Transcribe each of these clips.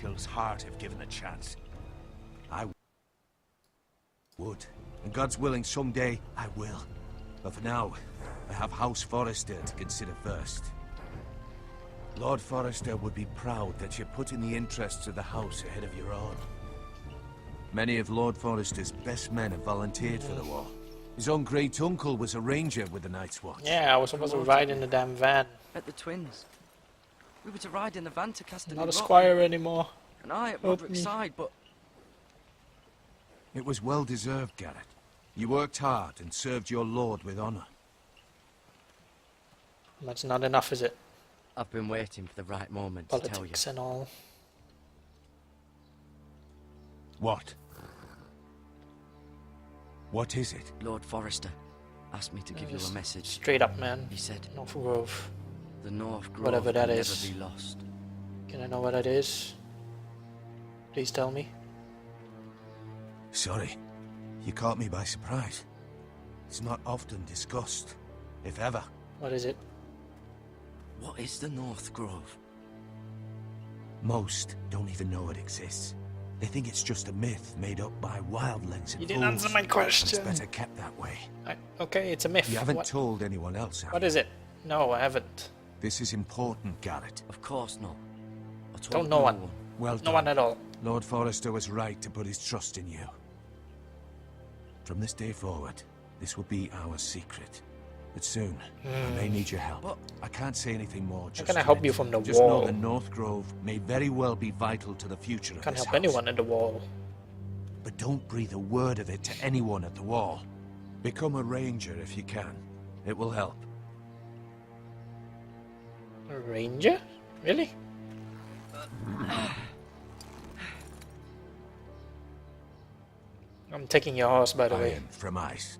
Whitehill's heart if given a chance. I would. And God's willing, someday I will. But for now, I have House Forrester to consider first. Lord Forrester would be proud that you're putting the interests of the house ahead of your own. Many of Lord Forrester's best men have volunteered for the war. His own great-uncle was a ranger with the Night's Watch. Yeah, I was supposed to ride in the damn van. At the twins. We were to ride in the van to Castle. Not a squire anymore. And I at Roderick's side, but... It was well deserved, Garrett. You worked hard and served your lord with honor. That's not enough, is it? I've been waiting for the right moment to tell you. Politics and all. What? What is it? Lord Forrester asked me to give you a message. Straight up, man. He said, North Grove. the North Grove Whatever that can is. never be lost. Can I know what that is? Please tell me. Sorry. You caught me by surprise. It's not often discussed, if ever. What is it? What is the North Grove? Most don't even know it exists. They think it's just a myth made up by wildlings and You didn't fools. answer my question. It's better kept that way. Okay, it's a myth. You haven't What? told anyone else, have What you? is it? No, I haven't. This is important, Garrett. Of course not. I told Don't know one. Well No done. one at all. Lord Forrester was right to put his trust in you. From this day forward, this will be our secret. But soon, I may need your help. But I can't say anything more just can I yet. help you from the Just wall? know the North Grove may very well be vital to the future of Can't this help house. anyone in the wall. But don't breathe a word of it to anyone at the wall. Become a ranger if you can. It will help. A ranger? Really? I'm taking your horse, by the way. Iron from ice.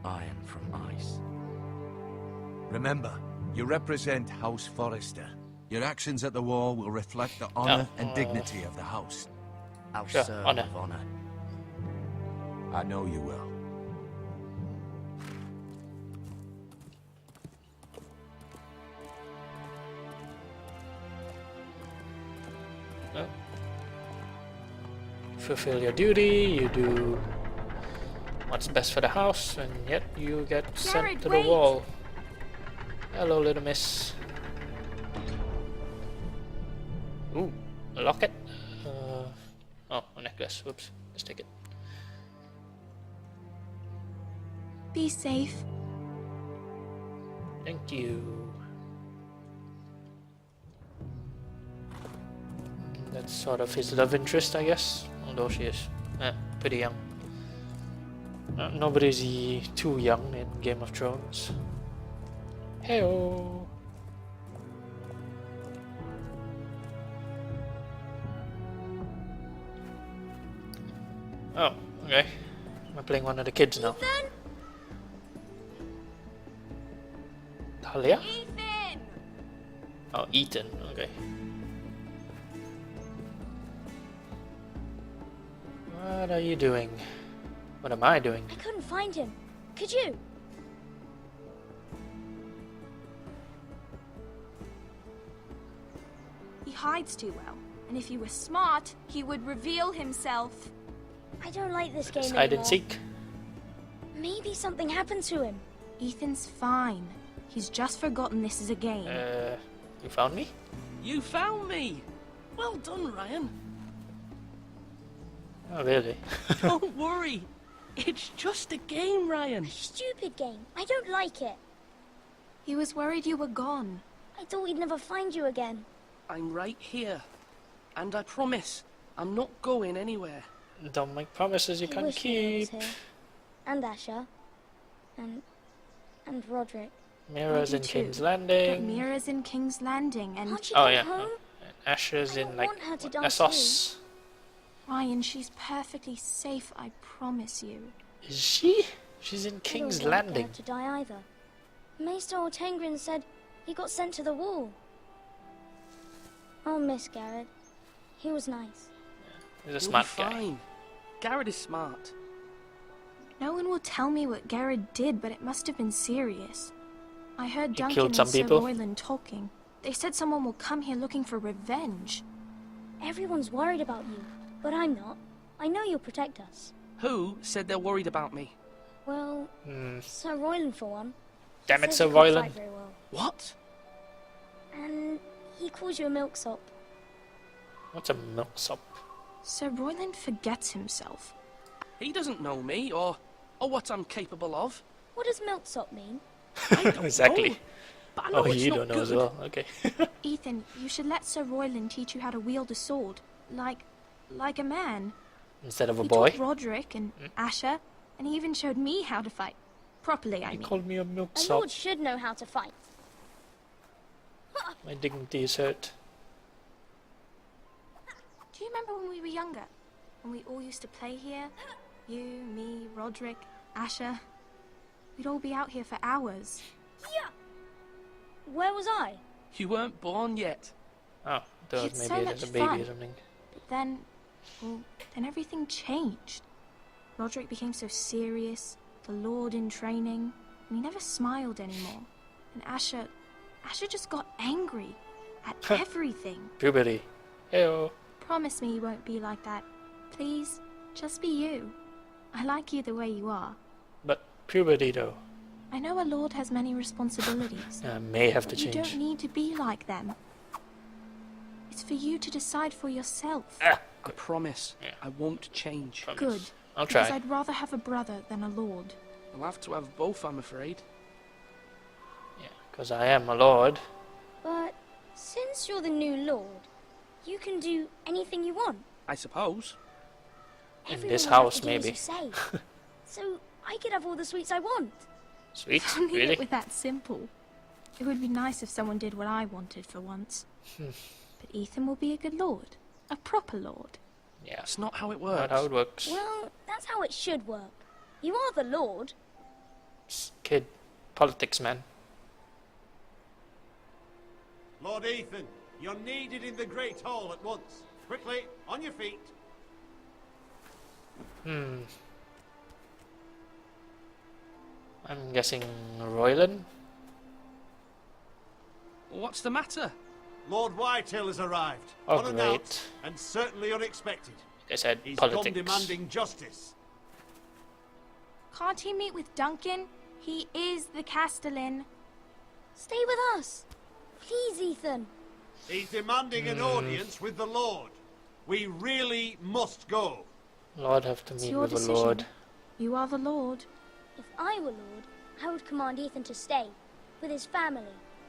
iron from ice. Remember, you represent House Forrester. Your actions at the wall will reflect the honor and dignity of the house. I'll Sure, serve honor. with honor. I know you will. No. Fulfill your duty, you do what's best for the house, and yet you get sent Jared, to wait. the wall. Hello, little miss. Ooh, a locket. Oh, a necklace. Whoops. Let's take it. Be safe. Thank you. That's sort of his love interest, I guess. Although she is pretty young. Nobody's too young in Game of Thrones. Heyo. Oh, okay. Am I playing one of the kids now? Ethan? Talia? Ethan! Oh, Ethan. Okay. What are you doing? What am I doing? I couldn't find him. Could you? He hides too well, and if he were smart, he would reveal himself. I don't like this game It's anymore. hide and seek. Maybe something happened to him. Ethan's fine. He's just forgotten this is a game. You found me? You found me! Well done, Ryan. Oh, really? Don't worry. It's just a game, Ryan. Stupid game. I don't like it. He was worried you were gone. I thought we'd never find you again. I'm right here. And I promise, I'm not going anywhere. Don't make promises you I can't wish Mira was keep. here. And Asher. And Roderick. Mira's I in do King's too. Landing. But Mira's in King's Landing, and Can't she Oh come yeah. home? And Asher's I in don't like want her to what, die Essos. Ryan, she's perfectly safe, I promise you. Is she? She's in I King's don't want Landing. Garrett to die either. Maester Ortengrin said he got sent to the wall. I'll miss Garrett. He was nice. He's a You'll smart be guy. fine. Garrett is smart. No one will tell me what Garrett did, but it must have been serious. I heard He Duncan killed and some Sir people? Royland talking. They said someone will come here looking for revenge. Everyone's worried about you, but I'm not. I know you'll protect us. Who said they're worried about me? Well, Sir Royland for one. Damn it, Says Sir you can't Royland. fight very well. What? And he calls you a milksop. What's a milksop? Sir Royland forgets himself. He doesn't know me or what I'm capable of. What does milksop mean? I don't Exactly. know, but I know Oh, it's you not don't know good. as well. Okay. Ethan, you should let Sir Royland teach you how to wield a sword. Like a man. Instead of a He boy. taught Roderick and Asher, and he even showed me how to fight. Properly, I He mean. called me a A lord milksop. should know how to fight. My dignity is hurt. Do you remember when we were younger? When we all used to play here? You, me, Roderick, Asher. We'd all be out here for hours. Yeah. Where was I? You weren't born yet. Oh, there was It's maybe so a much little baby fun. or something. But then everything changed. Roderick became so serious, the Lord in training, and he never smiled anymore. And Asher just got angry at everything. Puberty. Heyo. Promise me you won't be like that. Please, just be you. I like you the way you are. But puberty though. I know a lord has many responsibilities. I may have to But you change. don't need to be like them. It's for you to decide for yourself. Ah, I promise. Yeah. I won't change. promise. Good. I'll Because try. I'd rather have a brother than a lord. I'll have to have both, I'm afraid. Yeah, because I am a lord. But since you're the new lord, you can do anything you want. I suppose. In Everyone this will have house, to do as maybe. you say. So I could have all the sweets I want. Sweet, Don't need really? it with that simple. It would be nice if someone did what I wanted for once. But Ethan will be a good lord. A proper lord. Yeah, That's not how it not works. how it works. Well, that's how it should work. You are the lord. Kid, politics, man. Lord Ethan, you're needed in the Great Hall at once. Quickly, on your feet. I'm guessing Royland? What's the matter? Lord Whitehill has arrived. Oh, unannounced great. and certainly unexpected. They said He's politics. come demanding justice. Can't he meet with Duncan? He is the Castellan. Stay with us. Please, Ethan. He's demanding an audience with the Lord. We really must go. Lord have to It's meet your with decision. the Lord. You are the lord. If I were lord, I would command Ethan to stay with his family.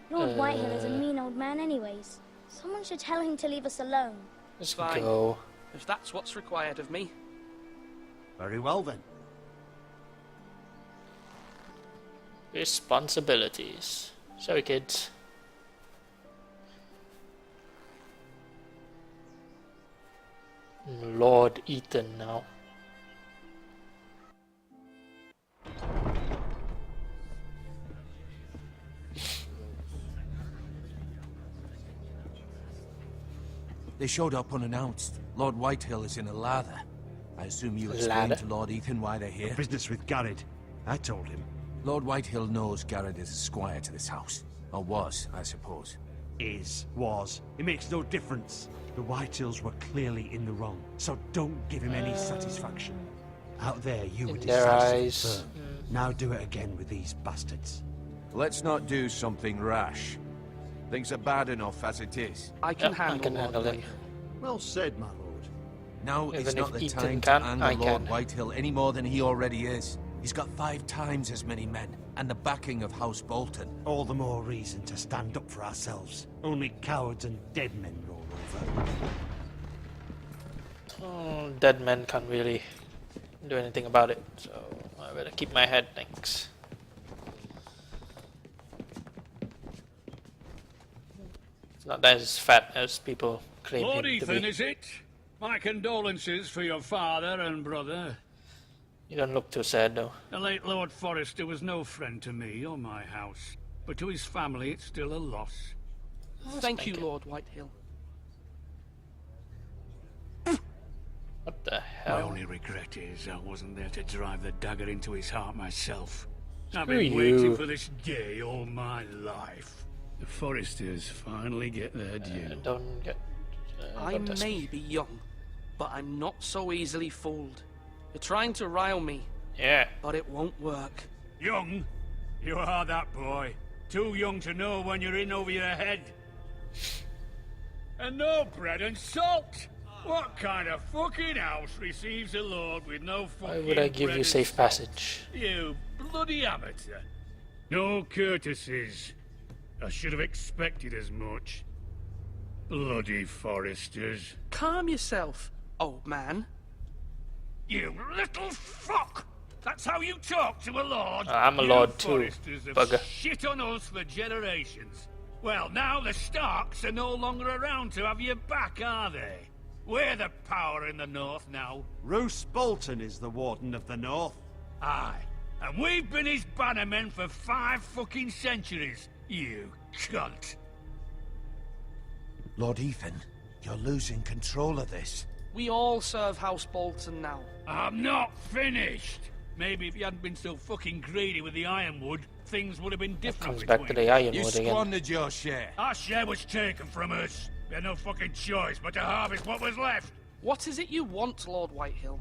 Lord Whitehill is a mean old man anyways. Someone should tell him to leave us alone. Let's Fine. go. If that's what's required of me. Very well then. Responsibilities. Sorry, kids. Lord Ethan now. They showed up unannounced. Lord Whitehill is in a lather. I assume you explained Lather? to Lord Ethan why they're here? Business with Garrett. I told him. Lord Whitehill knows Garrett is a squire to this house. Or was, I suppose. Was. It makes no difference. The Whitehills were clearly in the wrong, so don't give him any satisfaction. Out there, you were In their decisive eyes. and firm. Now do it again with these bastards. Let's not do something rash. Things are bad enough as it is. I can Yep, I handle can Lord handle him. Whitehill. Well said, my lord. Now is Even not if the Ethan time can, to anger I Lord can. Whitehill any more than he already is. He's got 5 times as many men, and the backing of House Bolton. All the more reason to stand up for ourselves. Only cowards and dead men roll over. Oh, dead men can't really do anything about it, so I better keep my head, thanks. It's not as fat as people claim Lord him to Ethan, be. is it? My condolences for your father and brother. You don't look too sad though. The late Lord Forrester was no friend to me or my house, but to his family it's still a loss. Thank you, thank you. Lord Whitehill. What the My hell? only regret is I wasn't there to drive the dagger into his heart myself. I've Screw been you. waiting for this day all my life. The Forresters finally get their due. Don't get I don't test may me. be young, but I'm not so easily fooled. You're trying to rile me, Yeah. but it won't work. Young? You are that boy. Too young to know when you're in over your head. And no bread and salt! What kind of fucking house receives a lord with no fucking Why would I give bread you and safe salt? passage? You bloody amateur. No courtesies. I should have expected as much. Bloody Forresters. Calm yourself, old man. You little fuck! That's how you talk to a lord? I'm a You lord too, Forresters have bugger. shit on us for generations. Well, now the Starks are no longer around to have your back, are they? We're the power in the north now. Roose Bolton is the Warden of the North. Aye. And we've been his bannermen for 5 fucking centuries, you cunt. Lord Ethan, you're losing control of this. We all serve House Bolton now. I'm not finished. Maybe if you hadn't been so fucking greedy with the ironwood, things would have been different Comes back to between the us. You ironwood again. squandered your share. Our share was taken from us. We had no fucking choice but to harvest what was left. What is it you want, Lord Whitehill?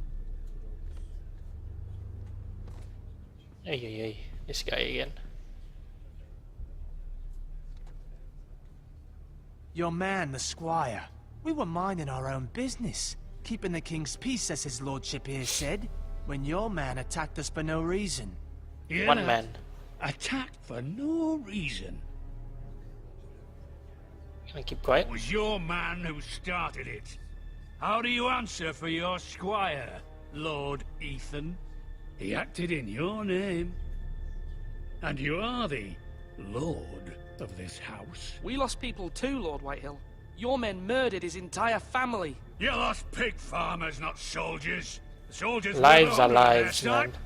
Hey, this guy again. Your man, the squire. We were minding our own business, keeping the king's peace, as his lordship here said, when your man attacked us for no reason. Yeah, One man. attacked for no reason. Can I keep quiet? It was your man who started it. How do you answer for your squire, Lord Ethan? He acted in your name. And you are the lord of this house. We lost people too, Lord Whitehill. Your men murdered his entire family. You lost pig farmers, not soldiers. The soldiers Lives were are over their lives, time. man.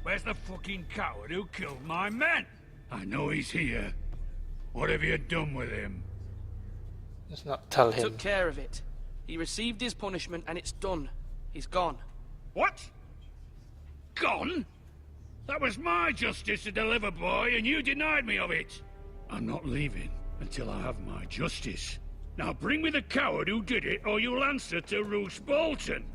Where's the fucking coward who killed my men? I know he's here. What have you done with him? Let's not tell him. Took care of it. He received his punishment and it's done. He's gone. What? Gone? That was my justice to deliver, boy, and you denied me of it. I'm not leaving until I have my justice. Now bring me the coward who did it, or you'll answer to Roose Bolton.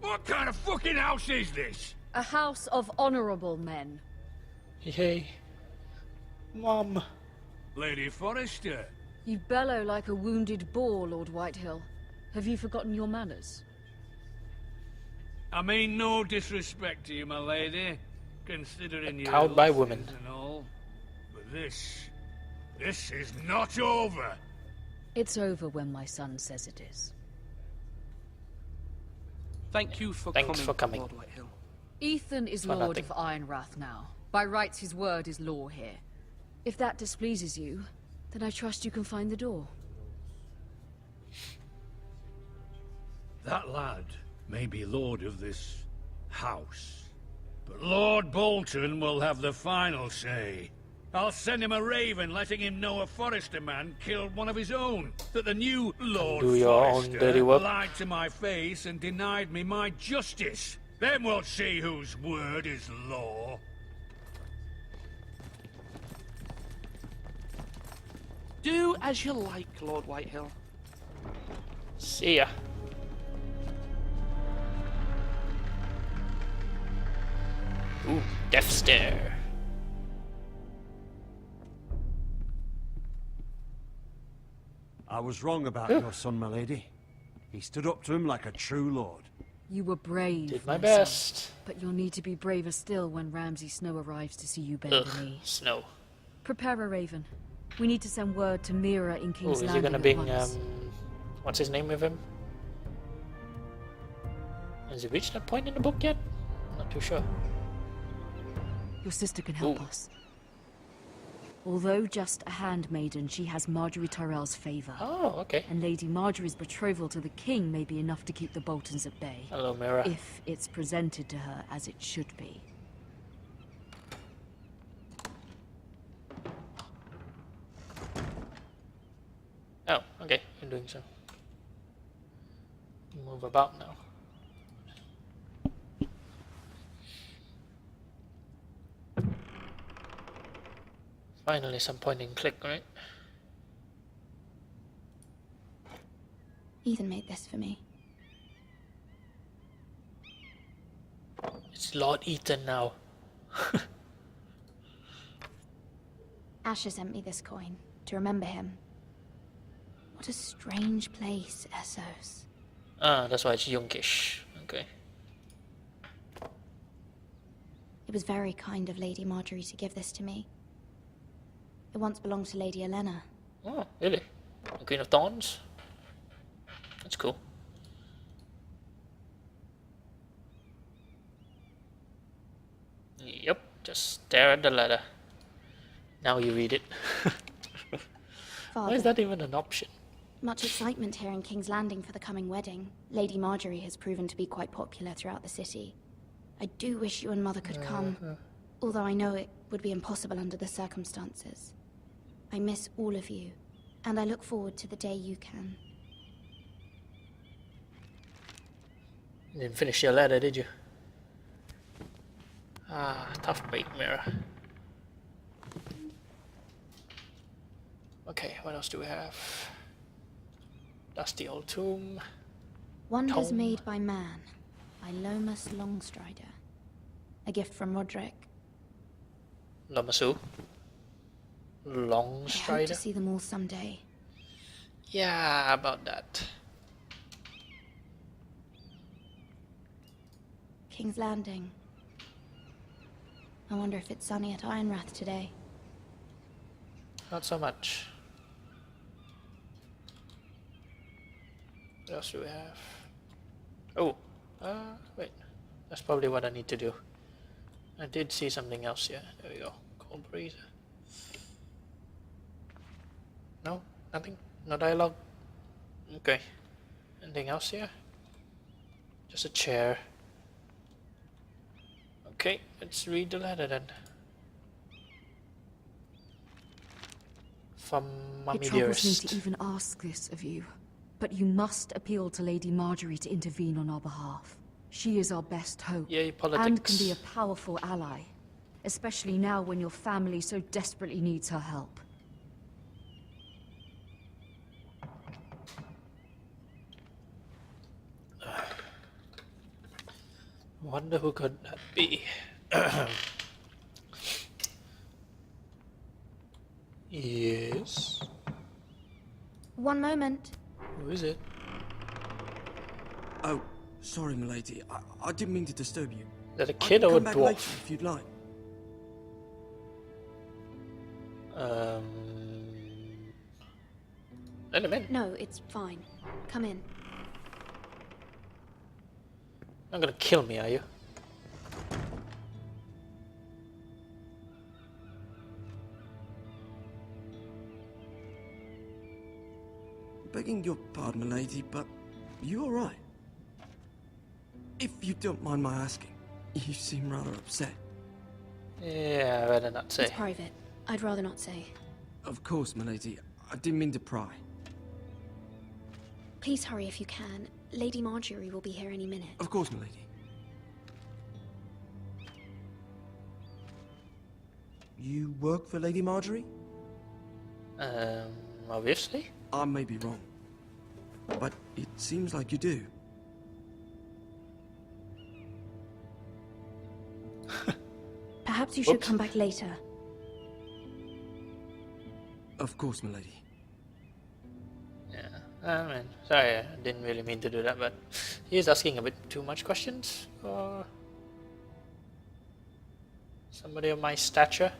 What kind of fucking house is this? A house of honorable men. Hey, Mom. Lady Forrester. You bellow like a wounded boar, Lord Whitehill. Have you forgotten your manners? I mean no disrespect to you, my lady, considering your Cowed by losses women. and all. But this is not over. It's over when my son says it is. Thank you for Thanks coming, for coming. Lord Whitehill. Ethan is For Lord nothing. of Ironrath now. By rights, his word is law here. If that displeases you, then I trust you can find the door. That lad may be lord of this house, but Lord Bolton will have the final say. I'll send him a raven letting him know a Forrester man killed one of his own. That the new Lord Do your own Forrester dirty work. lied to my face and denied me my justice. Then we'll see whose word is law. Do as you like, Lord Whitehill. See ya. Ooh, Death Stare. I was wrong about your son, my lady. He stood up to him like a true lord. You were brave, Did my son, best. but you'll need to be braver still when Ramsay Snow arrives to see you bend Ugh, the knee. snow. Prepare a raven. We need to send word to Mira in Ooh, King's is he Landing gonna at bring once. what's his name with him? Has he reached that point in the book yet? I'm not too sure. Your sister can help Ooh. us. Although just a handmaiden, she has Marjorie Tyrell's favor. Oh, okay. And Lady Marjorie's betrothal to the king may be enough to keep the Boltons at bay. Hello, Mira. If it's presented to her as it should be. Oh, okay. I'm doing so. Move about now. Finally, some point and click, right? Ethan made this for me. It's Lord Ethan now. Asher sent me this coin to remember him. What a strange place, Essos. Ah, that's why it's youngish. Okay. It was very kind of Lady Marjorie to give this to me. It once belonged to Lady Olenna. Oh, really? The Queen of Thorns? That's cool. Yep, just stare at the letter. Now you read it. Why is that even an option? Much excitement here in King's Landing for the coming wedding. Lady Marjorie has proven to be quite popular throughout the city. I do wish you and Mother could come, although I know it would be impossible under the circumstances. I miss all of you, and I look forward to the day you can. You didn't finish your letter, did you? Ah, tough bait mirror. Okay, what else do we have? Dusty old tomb. Wonders Tome. made by man, by Lomas Longstrider. A gift from Roderick. Lamasu. I hope Longstrider. to see them all someday. Yeah, about that. King's Landing. I wonder if it's sunny at Ironrath today. Not so much. What else do we have? Oh, wait. That's probably what I need to do. I did see something else here. There we go. Cold breeze. No? Nothing? No dialogue? Okay. Anything else here? Just a chair. Okay, let's read the letter then. From Mummy It troubles me Dearest. to even ask this of you, but you must appeal to Lady Marjorie to intervene on our behalf. She is our best hope, Yay, politics. and can be a powerful ally, especially now when your family so desperately needs her help. Wonder who could that be? Yes. One moment. Who is it? Oh, sorry, milady. I didn't mean to disturb you. Is that a I kid can or a come back later dwarf? if you'd like. Let him in. No, it's fine. Come in. Not gonna kill me, are you? Begging your pardon, milady, but you all right? If you don't mind my asking, you seem rather upset. Yeah, I'd rather not say. It's private. I'd rather not say. Of course, milady. I didn't mean to pry. Please hurry if you can. Lady Marjorie will be here any minute. Of course, milady. You work for Lady Marjorie? Obviously. I may be wrong, but it seems like you do. Perhaps you should Oops. come back later. Of course, milady. Yeah. I mean, sorry, I didn't really mean to do that, but he's asking a bit too much questions for somebody of my stature.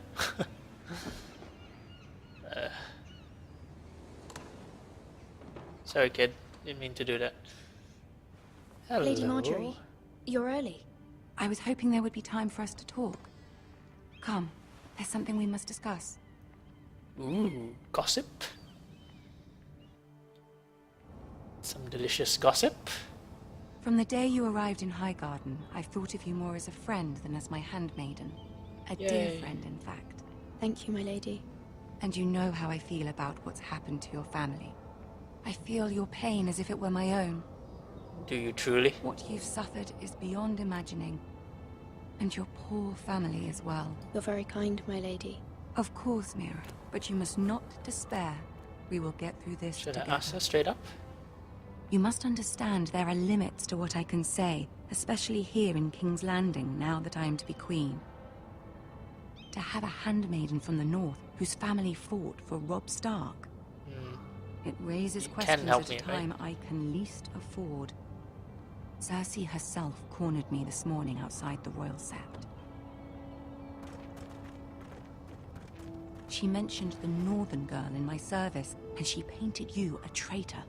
Sorry, kid. Didn't mean to do that. Hello. Lady Marjorie, you're early. I was hoping there would be time for us to talk. Come, there's something we must discuss. Ooh, gossip. Some delicious gossip. From the day you arrived in Highgarden, I've thought of you more as a friend than as my handmaiden. A dear Yay. friend, in fact. Thank you, my lady. And you know how I feel about what's happened to your family. I feel your pain as if it were my own. Do you truly? What you've suffered is beyond imagining. And your poor family as well. You're very kind, my lady. Of course, Mira, but you must not despair. We will get through this Should together. I ask her straight up? You must understand there are limits to what I can say, especially here in King's Landing, now that I am to be queen. To have a handmaiden from the north whose family fought for Robb Stark. It raises questions at a time I can least afford. Cersei herself cornered me this morning outside the Royal Sept. She mentioned the northern girl in my service, and she painted you a traitor.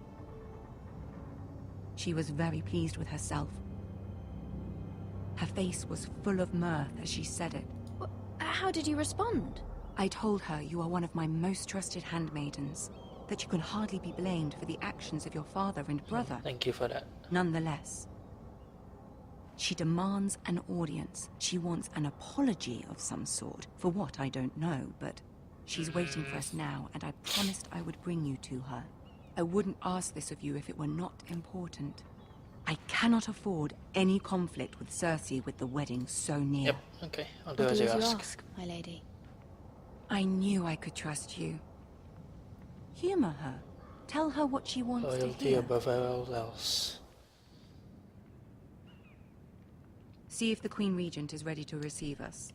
She was very pleased with herself. Her face was full of mirth as she said it. How did you respond? I told her you are one of my most trusted handmaidens, that you can hardly be blamed for the actions of your father and brother. Thank you for that. Nonetheless, she demands an audience. She wants an apology of some sort, for what I don't know, but she's waiting for us now, and I promised I would bring you to her. I wouldn't ask this of you if it were not important. I cannot afford any conflict with Cersei with the wedding so near. Yep, okay, I'll do as you ask. My lady. I knew I could trust you. Humor her. Tell her what she wants to Loyalty hear. above all else. See if the Queen Regent is ready to receive us.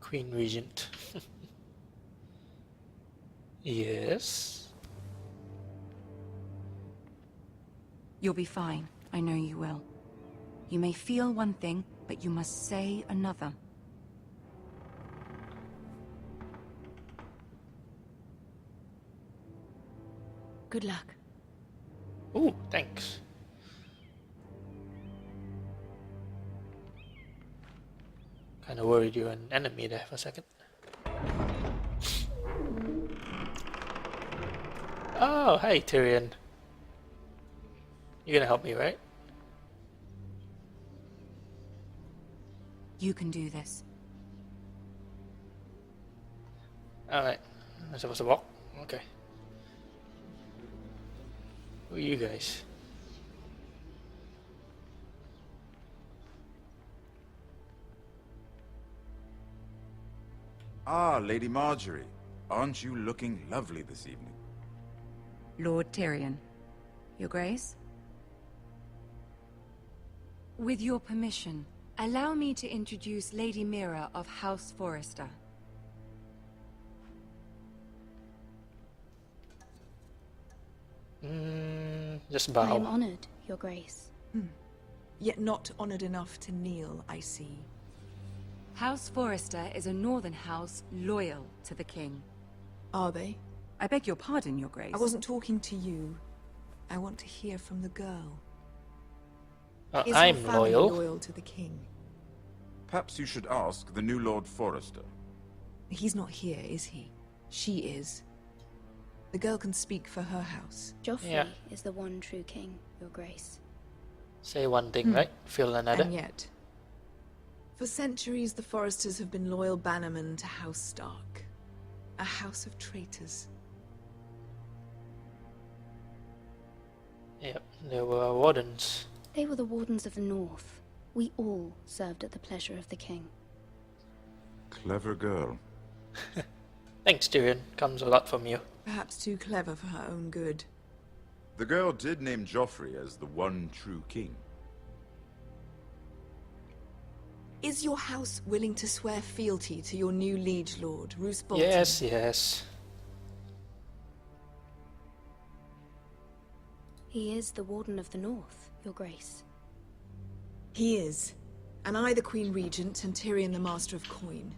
Queen Regent. Yes. You'll be fine. I know you will. You may feel one thing, but you must say another. Good luck. Ooh, thanks. Kinda worried you were an enemy there for a second. Oh, hey Tyrion. You're gonna help me, right? You can do this. Alright. I'm supposed to walk? Okay. Who are you guys? Ah, Lady Marjorie. Aren't you looking lovely this evening? Lord Tyrion. Your Grace? With your permission, allow me to introduce Lady Mira of House Forrester. Just bow. I am honored, Your Grace. Yet not honored enough to kneel, I see. House Forrester is a northern house loyal to the king. Are they? I beg your pardon, Your Grace. I wasn't talking to you. I want to hear from the girl. Is I'm your family loyal. loyal to the king? Perhaps you should ask the new Lord Forrester. He's not here, is he? She is. The girl can speak for her house. Joffrey is the one true king, Your Grace. Say one thing, right? Feel another. And yet, for centuries the Forresters have been loyal bannermen to House Stark. A house of traitors. Yep, there were wardens. They were the Wardens of the North. We all served at the pleasure of the king. Clever girl. Thanks, Tyrion. Comes a lot from you. Perhaps too clever for her own good. The girl did name Joffrey as the one true king. Is your house willing to swear fealty to your new liege lord, Roose Bolton? Yes, yes. He is the Warden of the North, Your Grace. He is. And I the Queen Regent and Tyrion the Master of Coin.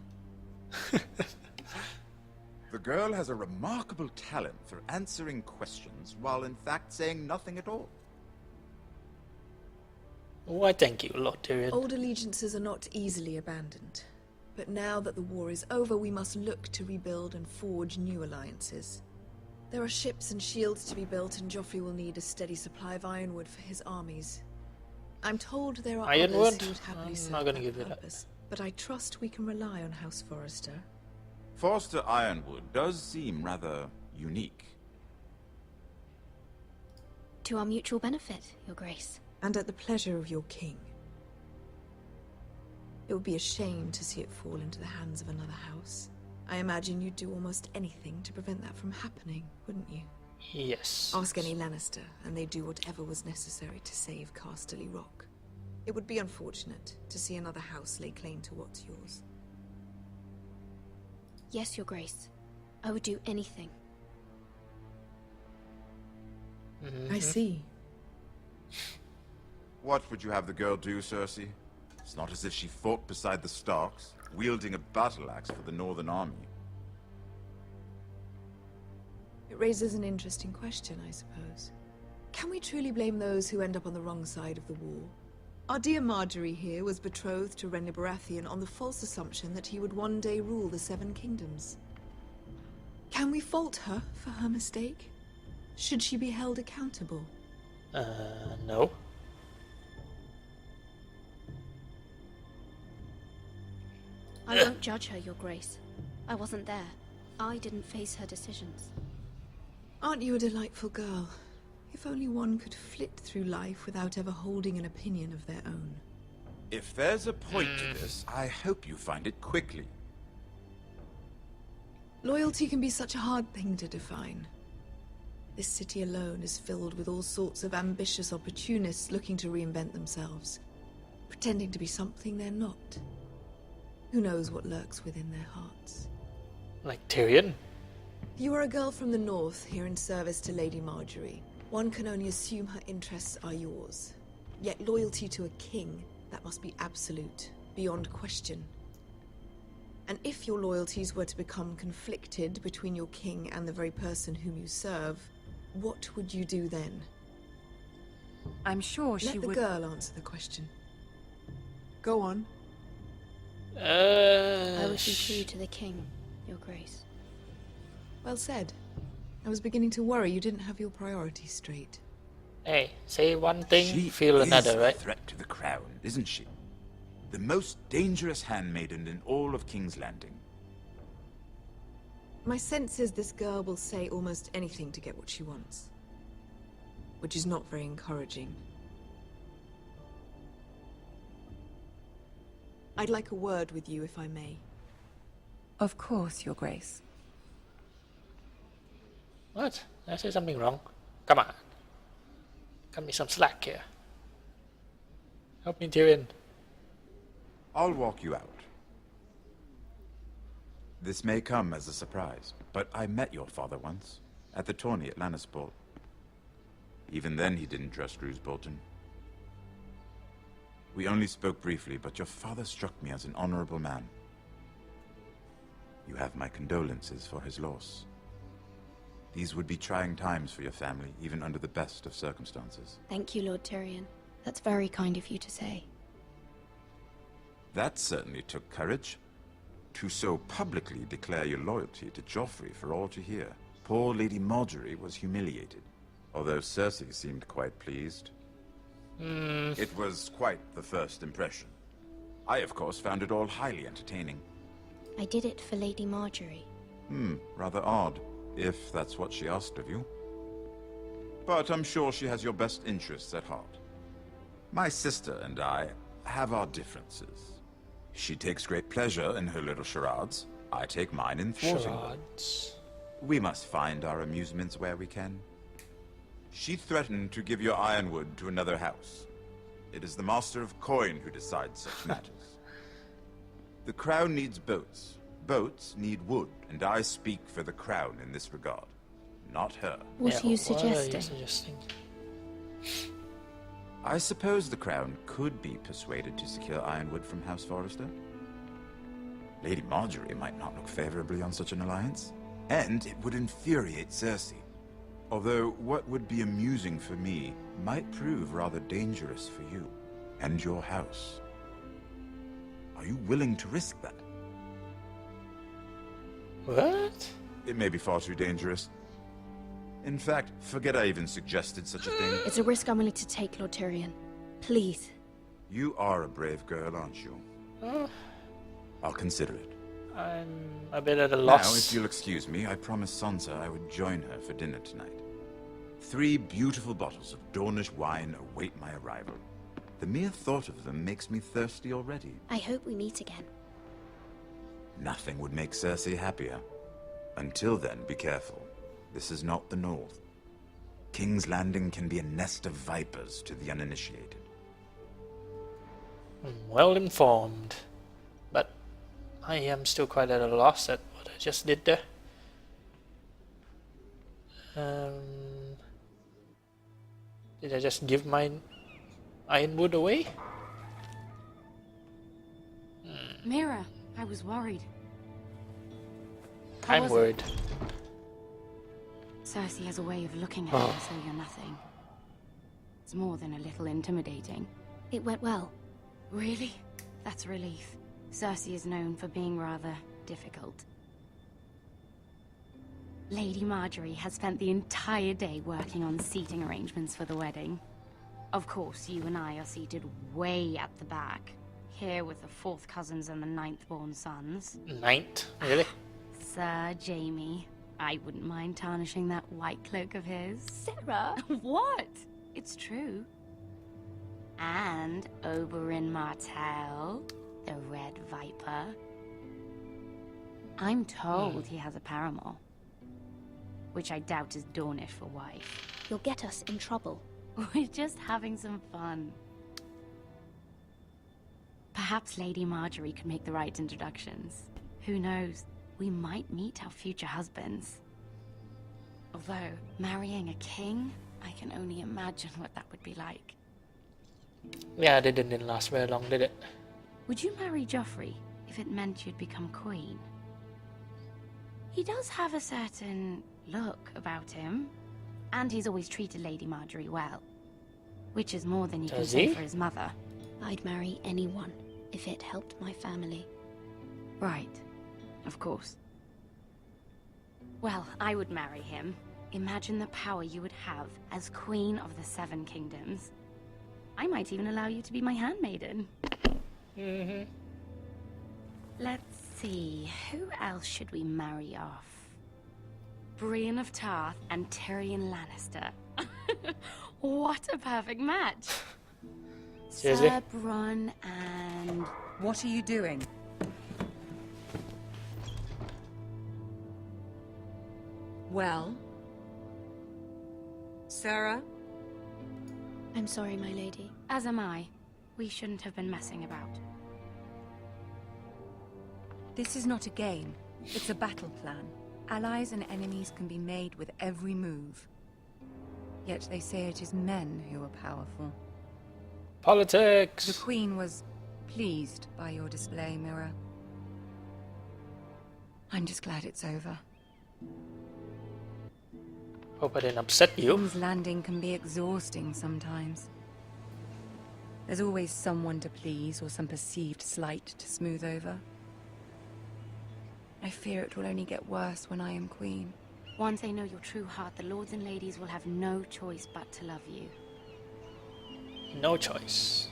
The girl has a remarkable talent for answering questions while in fact saying nothing at all. Why, thank you, Lord Tyrion. Old allegiances are not easily abandoned. But now that the war is over, we must look to rebuild and forge new alliances. There are ships and shields to be built, and Joffrey will need a steady supply of ironwood for his armies. I'm told there are Ironwood? others who would happily I'm serve not gonna that give you that. purpose, but I trust we can rely on House Forrester. Forster Ironwood does seem rather unique. To our mutual benefit, Your Grace. And at the pleasure of your king. It would be a shame to see it fall into the hands of another house. I imagine you'd do almost anything to prevent that from happening, wouldn't you? Yes. Ask any Lannister, and they'd do whatever was necessary to save Casterly Rock. It would be unfortunate to see another house lay claim to what's yours. Yes, Your Grace. I would do anything. I see. What would you have the girl do, Cersei? It's not as if she fought beside the Starks, wielding a battle axe for the Northern Army. It raises an interesting question, I suppose. Can we truly blame those who end up on the wrong side of the war? Our dear Marjorie here was betrothed to Renly Baratheon on the false assumption that he would one day rule the Seven Kingdoms. Can we fault her for her mistake? Should she be held accountable? No. I won't judge her, Your Grace. I wasn't there. I didn't face her decisions. Aren't you a delightful girl? If only one could flit through life without ever holding an opinion of their own. If there's a point to this, I hope you find it quickly. Loyalty can be such a hard thing to define. This city alone is filled with all sorts of ambitious opportunists looking to reinvent themselves, pretending to be something they're not. Who knows what lurks within their hearts? Like Tyrion? You are a girl from the north, here in service to Lady Marjorie. One can only assume her interests are yours. Yet loyalty to a king, that must be absolute, beyond question. And if your loyalties were to become conflicted between your king and the very person whom you serve, what would you do then? I'm sure she would... Let the girl answer the question. Go on. I would be true to the king, Your Grace. Well said. I was beginning to worry you didn't have your priorities straight. Hey, say one thing, She feel is another, right? a threat to the crown, isn't she? The most dangerous handmaiden in all of King's Landing. My sense is this girl will say almost anything to get what she wants. Which is not very encouraging. I'd like a word with you, if I may. Of course, Your Grace. What? Did I say something wrong? Come on. Cut me some slack here. Help me, Tyrion. I'll walk you out. This may come as a surprise, but I met your father once, at the tourney at Lannisport. Even then he didn't trust Roose Bolton. We only spoke briefly, but your father struck me as an honorable man. You have my condolences for his loss. These would be trying times for your family, even under the best of circumstances. Thank you, Lord Tyrion. That's very kind of you to say. That certainly took courage. To so publicly declare your loyalty to Joffrey for all to hear. Poor Lady Marjorie was humiliated, although Cersei seemed quite pleased. It was quite the first impression. I, of course, found it all highly entertaining. I did it for Lady Marjorie. Rather odd, if that's what she asked of you. But I'm sure she has your best interests at heart. My sister and I have our differences. She takes great pleasure in her little charades. I take mine in thwarting them. We must find our amusements where we can. She threatened to give your ironwood to another house. It is the Master of Coin who decides such matters. The crown needs boats. Boats need wood, and I speak for the crown in this regard, not her. What are you suggesting? I suppose the crown could be persuaded to secure ironwood from House Forrester. Lady Marjorie might not look favorably on such an alliance, and it would infuriate Cersei. Although what would be amusing for me might prove rather dangerous for you and your house. Are you willing to risk that? What? It may be far too dangerous. In fact, forget I even suggested such a thing. It's a risk I'm willing to take, Lord Tyrion. Please. You are a brave girl, aren't you? I'll consider it. I'm a bit at a loss. Now, if you'll excuse me, I promised Sansa I would join her for dinner tonight. 3 beautiful bottles of Dornish wine await my arrival. The mere thought of them makes me thirsty already. I hope we meet again. Nothing would make Cersei happier. Until then, be careful. This is not the North. King's Landing can be a nest of vipers to the uninitiated. I'm well informed, but I am still quite at a loss at what I just did there. Did I just give my ironwood away? Mira, I was worried. I'm worried. Cersei has a way of looking at you as though you're nothing. It's more than a little intimidating. It went well. Really? That's a relief. Cersei is known for being rather difficult. Lady Marjorie has spent the entire day working on seating arrangements for the wedding. Of course, you and I are seated way at the back, here with the 4th cousins and the 9th-born sons. 9th? Really? Sir Jamie, I wouldn't mind tarnishing that white cloak of his. Sarah! What? It's true. And Oberyn Martell, the Red Viper. I'm told he has a paramour, which I doubt is Dornish for wife. You'll get us in trouble. We're just having some fun. Perhaps Lady Marjorie could make the right introductions. Who knows? We might meet our future husbands. Although, marrying a king, I can only imagine what that would be like. Yeah, it didn't last very long, did it? Would you marry Joffrey if it meant you'd become queen? He does have a certain look about him, and he's always treated Lady Marjorie well, which is more than you can say for his mother. I'd marry anyone if it helped my family. Right, of course. Well, I would marry him. Imagine the power you would have as Queen of the 7 Kingdoms. I might even allow you to be my handmaiden. Let's see, who else should we marry off? Brienne of Tarth and Tyrion Lannister. What a perfect match! Seriously? Sir Bronn and... What are you doing? Well? Sarah? I'm sorry, my lady. As am I. We shouldn't have been messing about. This is not a game. It's a battle plan. Allies and enemies can be made with every move. Yet they say it is men who are powerful. Politics! The Queen was pleased by your display, Mira. I'm just glad it's over. Hope I didn't upset you. King's Landing can be exhausting sometimes. There's always someone to please or some perceived slight to smooth over. I fear it will only get worse when I am queen. Once they know your true heart, the lords and ladies will have no choice but to love you. No choice.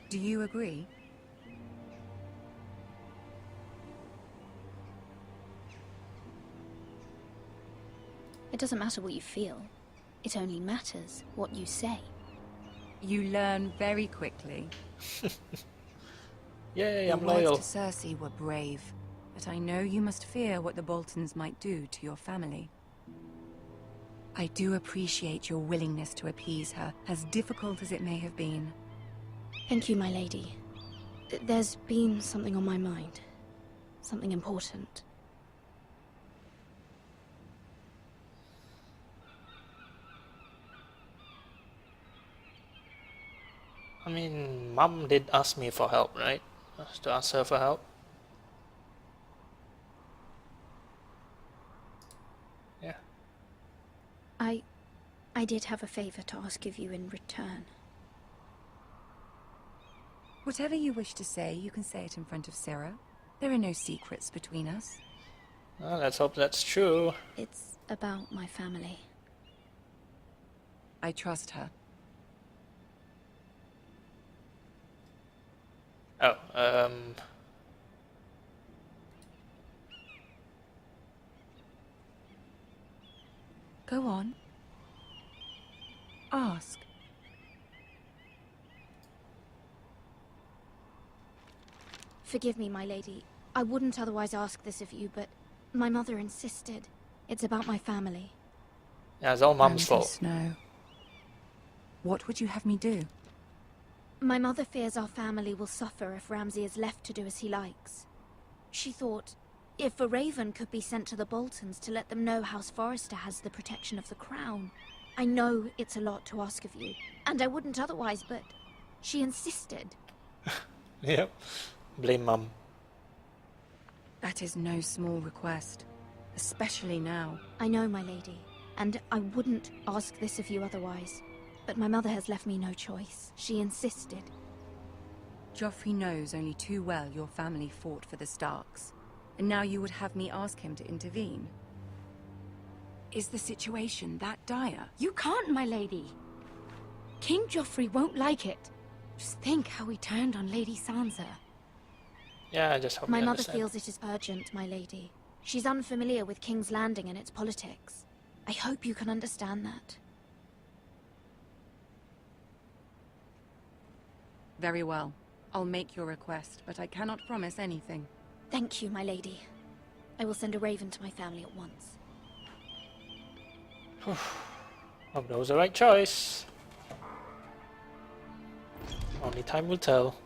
Do you agree? It doesn't matter what you feel. It only matters what you say. You learn very quickly. Yay, Your I'm loyal. words to Cersei were brave, but I know you must fear what the Boltons might do to your family. I do appreciate your willingness to appease her, as difficult as it may have been. Thank you, my lady. There's been something on my mind. Something important. I mean, Mom did ask me for help, right? To ask her for help. Yeah. I did have a favor to ask of you in return. Whatever you wish to say, you can say it in front of Sarah. There are no secrets between us. Well, let's hope that's true. It's about my family. I trust her. Oh, Go on. Ask. Forgive me, my lady. I wouldn't otherwise ask this of you, but my mother insisted. It's about my family. Yeah, it's all Mum's Ramsay fault. Snow. What would you have me do? My mother fears our family will suffer if Ramsay is left to do as he likes. She thought, if a raven could be sent to the Boltons to let them know House Forrester has the protection of the crown. I know it's a lot to ask of you, and I wouldn't otherwise, but she insisted. Yep. Blame Mum. That is no small request, especially now. I know, my lady, and I wouldn't ask this of you otherwise. But my mother has left me no choice. She insisted. Joffrey knows only too well your family fought for the Starks, and now you would have me ask him to intervene. Is the situation that dire? You can't, my lady. King Joffrey won't like it. Just think how he turned on Lady Sansa. Yeah, I just hope My you mother understand. feels it is urgent, my lady. She's unfamiliar with King's Landing and its politics. I hope you can understand that. Very well. I'll make your request, but I cannot promise anything. Thank you, my lady. I will send a raven to my family at once. Hope that was the right choice. Only time will tell.